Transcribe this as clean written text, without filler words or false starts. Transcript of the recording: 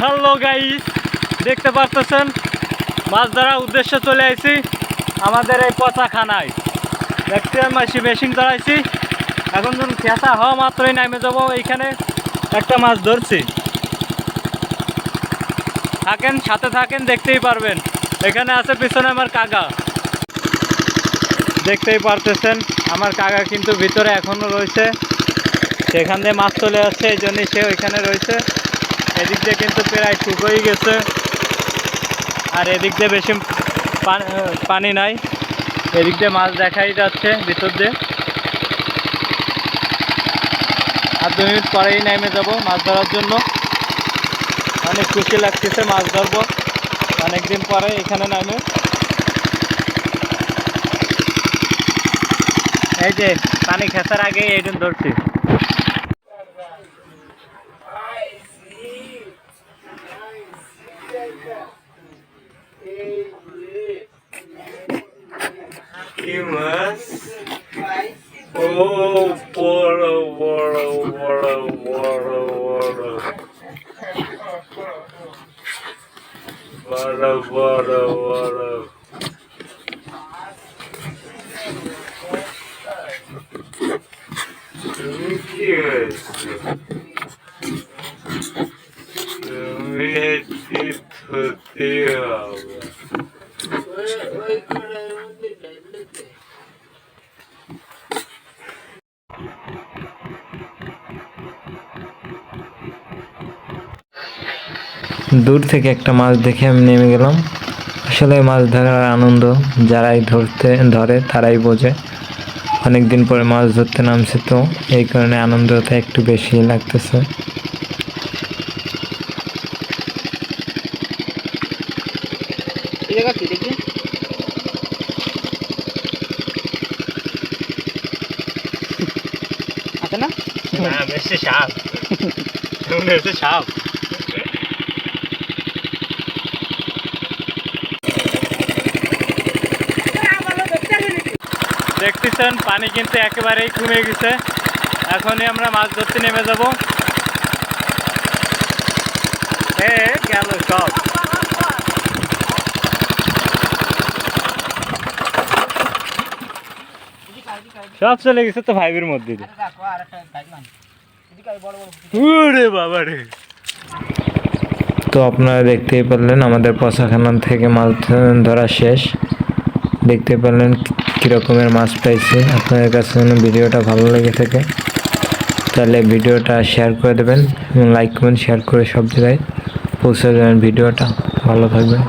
Hello guys, দেখতে পারতেছেন মাছ ধরার উদ্দেশ্যে চলে আসছি আমাদের এই পচাখানায়। দেখতে মাছি মেশিন ধরাইছি। এখন যখন খেসা হওয়া মাত্রই নামে যাবো। এইখানে একটা মাছ ধরছি, থাকেন সাথে থাকেন, দেখতেই পারবেন। এখানে আছে পিছনে আমার কাকা, দেখতেই পারতেছেন আমার কাকা কিন্তু ভিতরে এখনো রয়েছে। সেখান দিয়ে মাছ চলে আসছে, এই জন্যই সে ওইখানে রয়েছে। এদিক দিয়ে কিন্তু প্রায় শুকিয়ে গেছে, আর এদিক দিয়ে বেশি পানি নাই। এদিক দিয়ে মাছ দেখাই যাচ্ছে ভিতর দিয়ে। আর 2 মিনিট পরেই নেমে যাব মাছ ধরার জন্য। অনেক খুশি লাগতেছে, মাছ ধরবো অনেকদিন পরে এখানে নামে। এই যে পানি খেসার আগে এই জন্য ধরছি। কি মাছ? ও বড় বড় বড় বড় বড় বড় বড় বড়। তুমি কি হয়েছে? তুমি ধরতে হবে। দূর থেকে একটা মাছ দেখে আমি নেমে গেলাম। আসলে মাছ ধরার আনন্দ যারাই ধরে তারাই বোঝে। অনেকদিন পরে মাছ ধরতে নামছে, তো এই কারণে আনন্দটা একটু বেশি লাগতেছে। দেখতেছেন পানি কিন্তু একেবারেই কমে গেছে। এখনই আমরা মাছ ধরতে নেমে যাব। গেল সব চলে গেছে তো ভাইবের মধ্যে। তো আপনারা দেখতেই পারলেন আমাদের পচাখানা থেকে মাছ ধরা শেষ। দেখতে পারলেন কীরকমের মাছ পাইছি। আপনাদের কাছে যেন ভিডিওটা ভালো লেগে থাকে তাহলে ভিডিওটা শেয়ার করে দেবেন, লাইক কমেন্ট শেয়ার করে সব জায়গায় পৌঁছে দেবেন। ভিডিওটা ভালো থাকবেন।